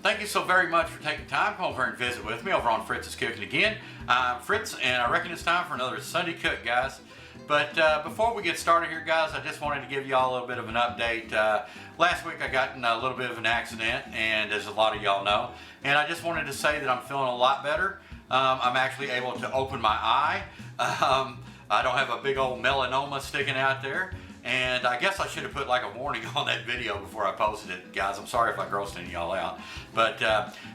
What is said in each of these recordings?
Thank you so very much for taking time to come over and visit with me over on Fritz's Cooking again. I'm Fritz, and I reckon it's time for another Sunday cook, guys. But before we get started here, guys, I just wanted to give you all a little bit of an update. Last week I got in a little bit of an accident, and as a lot of y'all know, and I just wanted to say that I'm feeling a lot better. I'm actually able to open my eye. I don't have a big old melanoma sticking out there. And I guess I should have put like a warning on that video before I posted it, guys. I'm sorry if I grossed any of y'all out. But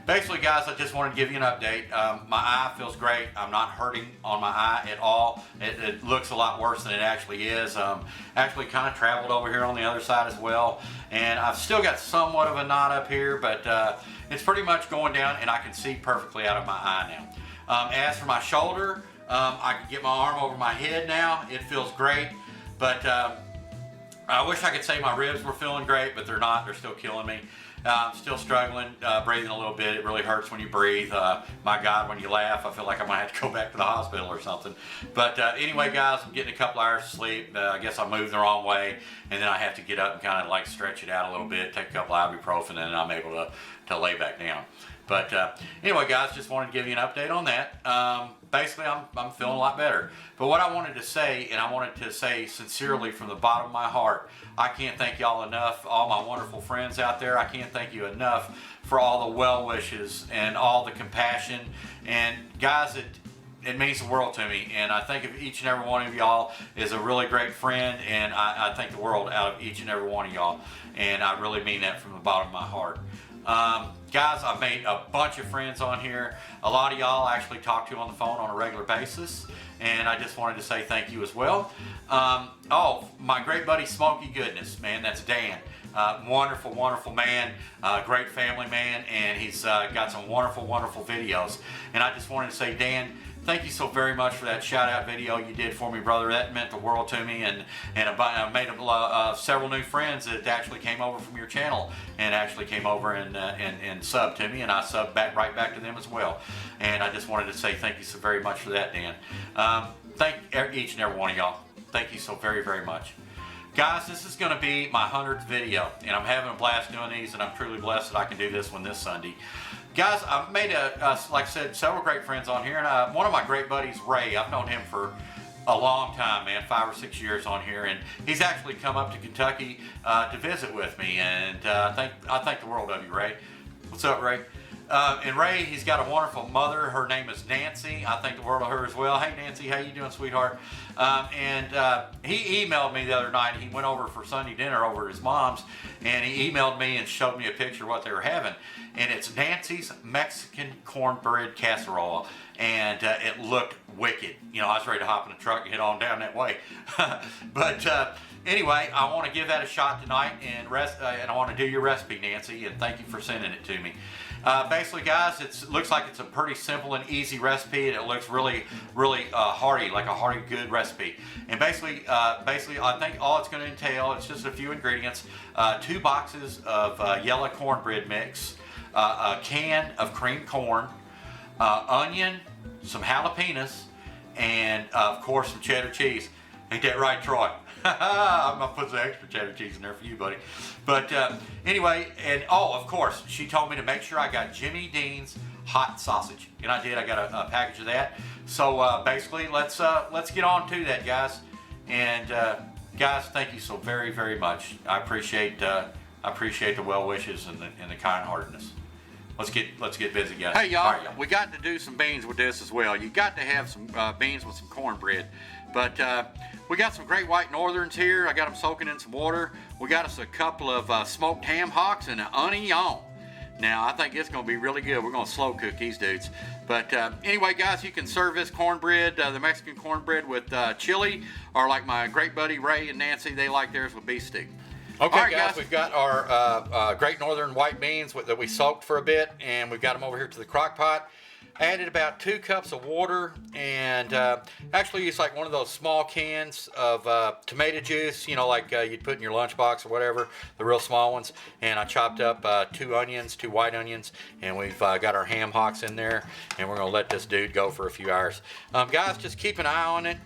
basically, guys, I just wanted to give you an update. My eye feels great. I'm not hurting on my eye at all. It looks a lot worse than it actually is. Actually kind of traveled over here on the other side as well. And I've still got somewhat of a knot up here, but it's pretty much going down, and I can see perfectly out of my eye now. As for my shoulder, I can get my arm over my head now. It feels great. But I wish I could say my ribs were feeling great, but they're not. They're still killing me. I'm still struggling, breathing a little bit. It really hurts when you breathe. My God, when you laugh, I feel like I might have to go back to the hospital or something. But anyway, guys, I'm getting a couple hours of sleep. I guess I moved the wrong way, and then I have to get up and kind of like stretch it out a little bit, take a couple ibuprofen, and then I'm able to lay back down. But anyway, guys, just wanted to give you an update on that. Basically, I'm feeling a lot better. But what I wanted to say, and I wanted to say sincerely from the bottom of my heart, I can't thank y'all enough, all my wonderful friends out there. I can't thank you enough for all the well wishes and all the compassion. And guys, it means the world to me. And I think of each and every one of y'all is a really great friend, and I think the world out of each and every one of y'all. And I really mean that from the bottom of my heart. Guys, I've made a bunch of friends on here. A lot of y'all I actually talk to on the phone on a regular basis, and I just wanted to say thank you as well. Oh, my great buddy Smokey Goodness, man, that's Dan. Wonderful, wonderful man, great family man, and he's got some wonderful, wonderful videos. And I just wanted to say, Dan, thank you so very much for that shout-out video you did for me, brother. That meant the world to me, and I made several new friends that actually came over from your channel and actually came over and subbed to me, and I subbed right back to them as well. And I just wanted to say thank you so very much for that, Dan. Thank each and every one of y'all. Thank you so very, very much. Guys, this is going to be my 100th video, and I'm having a blast doing these, and I'm truly blessed that I can do this one this Sunday. Guys, I've made, like I said, several great friends on here, and one of my great buddies, Ray, I've known him for a long time, man, 5 or 6 years on here, and he's actually come up to Kentucky to visit with me, and I thank the world of you, Ray. What's up, Ray? And Ray, he's got a wonderful mother. Her name is Nancy. I think the world of her as well. Hey, Nancy, how you doing, sweetheart? He emailed me the other night. He went over for Sunday dinner over at his mom's, and he emailed me and showed me a picture of what they were having. And it's Nancy's Mexican Cornbread Casserole, and it looked wicked. You know, I was ready to hop in the truck and head on down that way. But anyway, I want to give that a shot tonight, and I want to do your recipe, Nancy, and thank you for sending it to me. Basically, guys, it looks like it's a pretty simple and easy recipe, and it looks really, really hearty, like a hearty, good recipe. And basically, I think all it's going to entail, it's just a few ingredients: 2 boxes of yellow cornbread mix, a can of creamed corn, onion, some jalapenos, and of course some cheddar cheese. Ain't that right, Troy? I'm gonna put some extra cheddar cheese in there for you, buddy. But anyway, and oh, of course, she told me to make sure I got Jimmy Dean's hot sausage, and I did. I got a package of that. So basically, let's get on to that, guys. And guys, thank you so very, very much. I appreciate the well wishes and the kind heartedness. Let's get busy, guys. Hey, y'all, right, we got to do some beans with this as well. You got to have some beans with some cornbread. But we got some great white northerns here. I got them soaking in some water. We got us a couple of smoked ham hocks and an onion. Now, I think it's going to be really good. We're going to slow cook these dudes. But anyway, guys, you can serve this cornbread, the Mexican cornbread, with chili, or like my great buddy Ray and Nancy, they like theirs with beef steak. Okay, all right, guys, we've got our Great Northern white beans that we soaked for a bit, and we've got them over here to the crock pot. Added about 2 cups of water, and actually used like one of those small cans of tomato juice, you know, like you'd put in your lunchbox or whatever, the real small ones. And I chopped up 2 white onions, and we've got our ham hocks in there, and we're gonna let this dude go for a few hours. Guys, just keep an eye on it.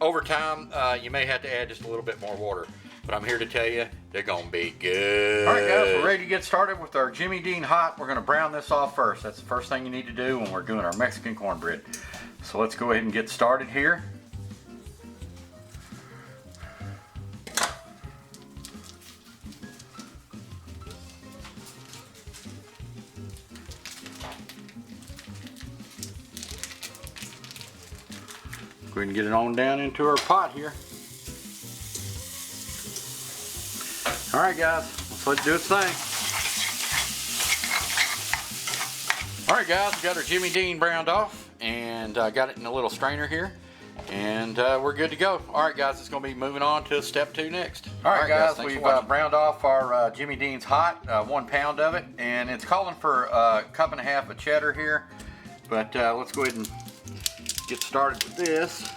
Over time, you may have to add just a little bit more water. but I'm here to tell you they're gonna be good. All right, guys, we're ready to get started with our Jimmy Dean hot. We're gonna brown this off first. That's the first thing you need to do when we're doing our Mexican cornbread. So let's go ahead and get started here. Go ahead and get it on down into our pot here. All right, guys, let's let it do its thing. All right, guys, we got our Jimmy Dean browned off, and got it in a little strainer here, and we're good to go. All right, guys, it's going to be moving on to step 2 next. All right, guys, we've browned off our Jimmy Dean's hot, 1 pound of it, and it's calling for a cup and a half of cheddar here, but let's go ahead and get started with this.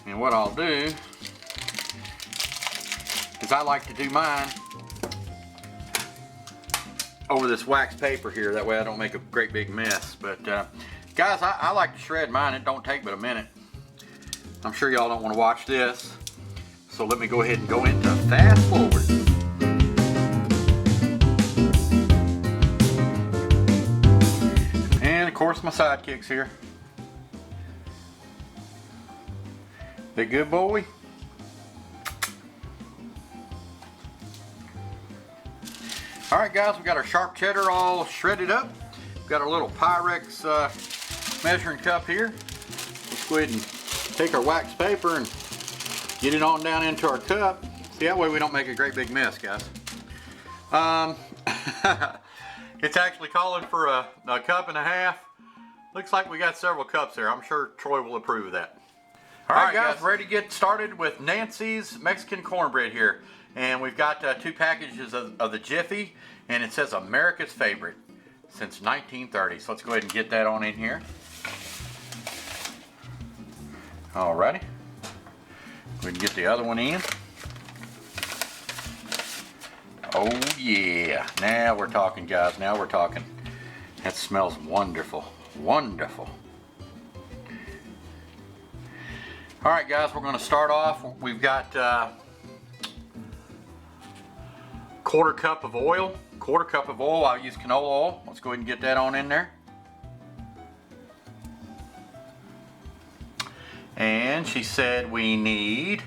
And what I'll do is I like to do mine over this wax paper here, that way I don't make a great big mess. But guys, I like to shred mine. It don't take but a minute. I'm sure y'all don't want to watch this, so let me go ahead and go into fast forward. And of course my sidekicks here. They good, boy? All right, guys, we got our sharp cheddar all shredded up. We've got our little Pyrex measuring cup here. Let's go ahead and take our wax paper and get it on down into our cup. See, that way we don't make a great big mess, guys. It's actually calling for a cup and a half. Looks like we got several cups there. I'm sure Troy will approve of that. All right, guys, ready to get started with Nancy's Mexican cornbread here. And we've got 2 packages of the Jiffy, and it says America's favorite since 1930. So let's go ahead and get that on in here. Alrighty. We can get the other one in. Oh yeah, now we're talking, guys, now we're talking. That smells wonderful, wonderful. All right, guys, we're going to start off. We've got quarter cup of oil. I'll use canola oil. Let's go ahead and get that on in there. And she said we need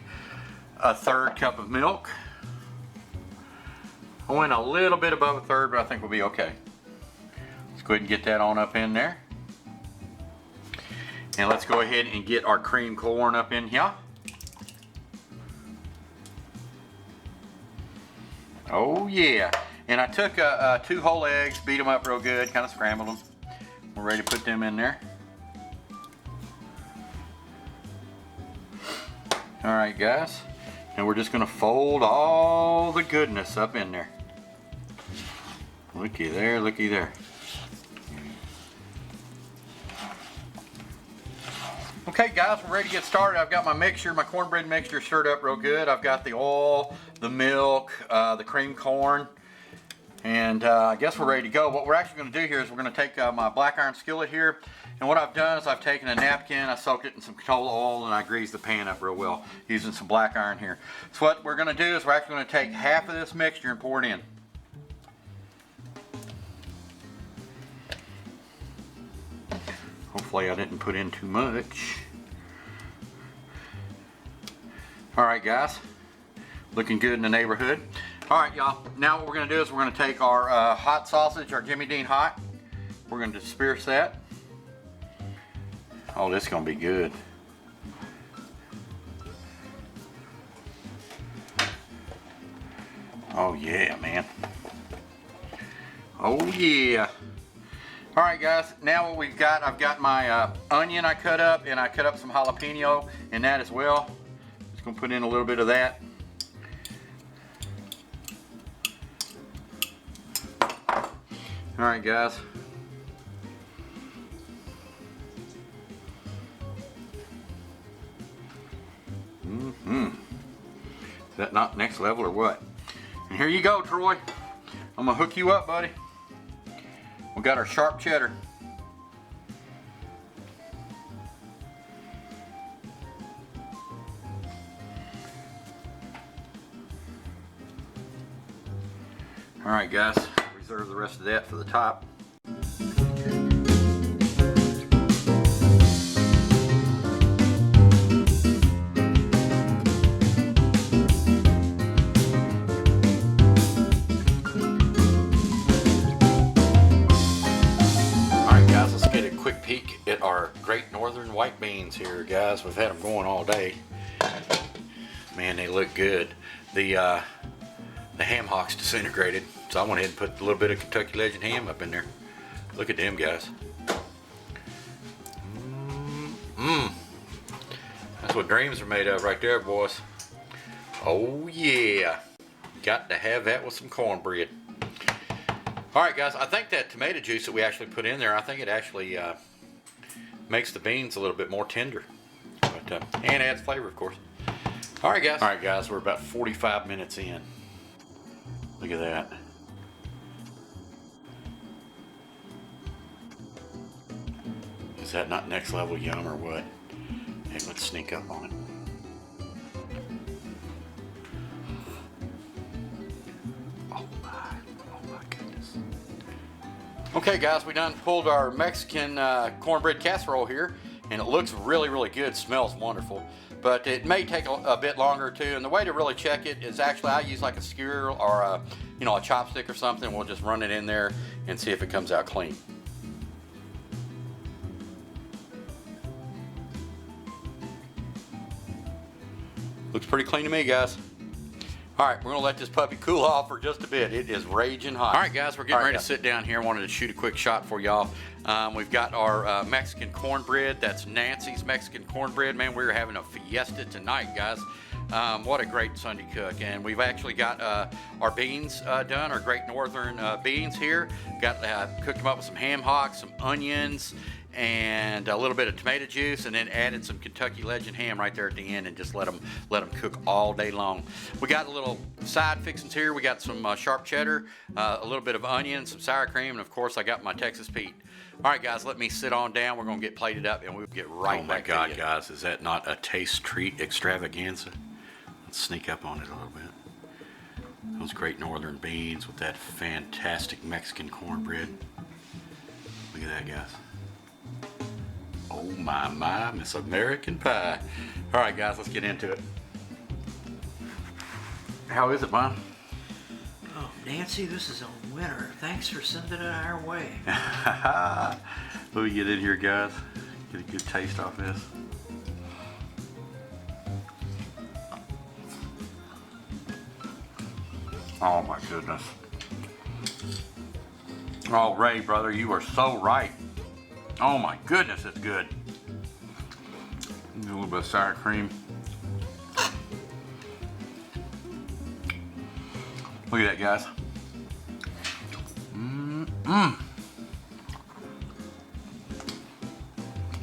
a 1/3 cup of milk. I went a little bit above a 1/3, but I think we'll be okay. Let's go ahead and get that on up in there. And let's go ahead and get our cream corn up in here. Oh yeah. And I took 2 whole eggs, beat them up real good, kind of scrambled them. We're ready to put them in there. All right, guys. And we're just gonna fold all the goodness up in there. Looky there, looky there. Okay, guys, we're ready to get started. I've got my mixture, my cornbread mixture stirred up real good. I've got the oil, the milk, the cream corn, and I guess we're ready to go. What we're actually going to do here is we're going to take my black iron skillet here, and what I've done is I've taken a napkin, I soaked it in some canola oil, and I greased the pan up real well using some black iron here. So what we're going to do is we're actually going to take half of this mixture and pour it in. Hopefully I didn't put in too much. All right, guys, looking good in the neighborhood. All right, y'all, now what we're gonna do is we're gonna take our hot sausage, our Jimmy Dean hot. We're gonna disperse that. Oh, this is gonna be good. Oh yeah, man. Oh yeah. All right, guys, now what we've got, I've got my onion I cut up, and I cut up some jalapeno in that as well. Just gonna put in a little bit of that. All right, guys. Is that not next level or what? And here you go, Troy. I'm gonna hook you up, buddy. We got our sharp cheddar. All right, guys, reserve the rest of that for the top. Peek at our Great Northern white beans here, guys. We've had them going all day. Man, they look good. The ham hocks disintegrated, so I went ahead and put a little bit of Kentucky Legend ham up in there. Look at them, guys. That's what dreams are made of right there, boys. Oh yeah, got to have that with some cornbread. All right, guys, I think that tomato juice that we actually put in there, I think it actually makes the beans a little bit more tender, but and adds flavor, of course. All right, guys, we're about 45 minutes in. Look at that. Is that not next level yum or what? Hey, let's sneak up on it. Oh my goodness. Okay, guys, we done pulled our Mexican cornbread casserole here, and it looks really, really good. Smells wonderful, but it may take a bit longer too. And the way to really check it is actually I use like a skewer or a chopstick or something. We'll just run it in there and see if it comes out clean. Looks pretty clean to me, guys. All right, we're gonna let this puppy cool off for just a bit. It is raging hot. All right, guys, we're getting ready to sit down here. I wanted to shoot a quick shot for y'all. We've got our Mexican cornbread. That's Nancy's Mexican cornbread. Man, we're having a fiesta tonight, guys. What a great Sunday cook. And we've actually got our beans done, our Great Northern beans here. Got cooked them up with some ham hocks, some onions, and a little bit of tomato juice, and then added some Kentucky Legend ham right there at the end, and just let them cook all day long. We got a little side fixings here. We got some sharp cheddar, a little bit of onion, some sour cream, and of course I got my Texas Pete. All right, guys, let me sit on down. We're gonna get plated up, and we'll get right back to you. Oh my God, guys, is that not a taste treat extravaganza? Let's sneak up on it a little bit. Those Great Northern beans with that fantastic Mexican cornbread. Look at that, guys. Oh my, Miss American Pie. All right, guys, let's get into it. How is it, Mom? Oh, Nancy, this is a winner. Thanks for sending it our way. Let me get in here, guys. Get a good taste off this. Oh my goodness. Oh, Ray, brother, you are so right. Oh my goodness, it's good. A little bit of sour cream. Look at that, guys.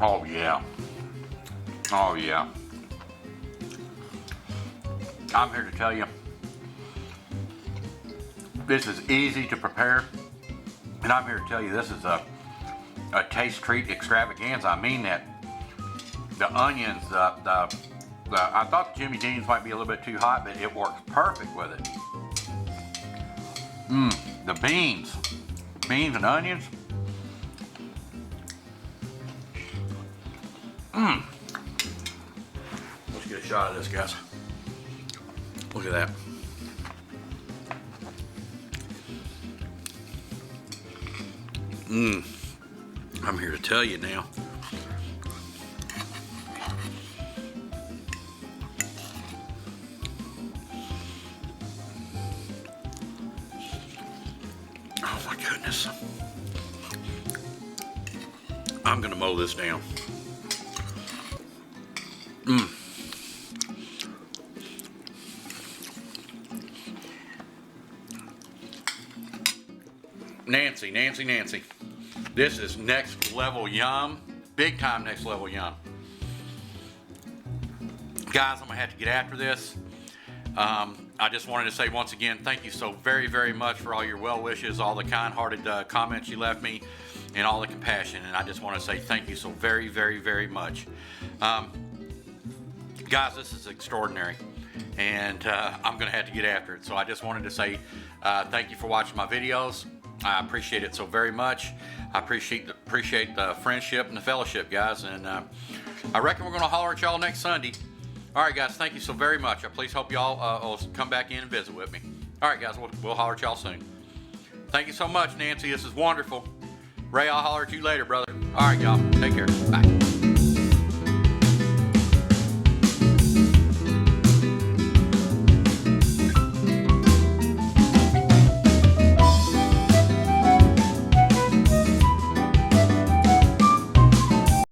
Oh yeah. Oh yeah. I'm here to tell you, this is easy to prepare, and I'm here to tell you this is a taste treat extravaganza. I mean that. The onions, I thought the Jimmy Dean's might be a little bit too hot, but it works perfect with it. The beans and onions. Let's get a shot of this, guys. Look at that. I'm here to tell you now. Oh my goodness. I'm gonna mow this down. Nancy. This is next level yum. Big time next level yum. Guys, I'm gonna have to get after this. I just wanted to say once again, thank you so very, very much for all your well wishes, all the kind-hearted comments you left me, and all the compassion. And I just want to say thank you so very, very, very much. Guys, this is extraordinary, and I'm gonna have to get after it. So I just wanted to say Thank you for watching my videos. I appreciate it so very much. I appreciate the friendship and the fellowship, guys. And I reckon we're going to holler at y'all next Sunday. All right, guys, thank you so very much. I please hope y'all will come back in and visit with me. All right, guys, we'll holler at y'all soon. Thank you so much, Nancy. This is wonderful. Ray, I'll holler at you later, brother. All right, y'all. Take care.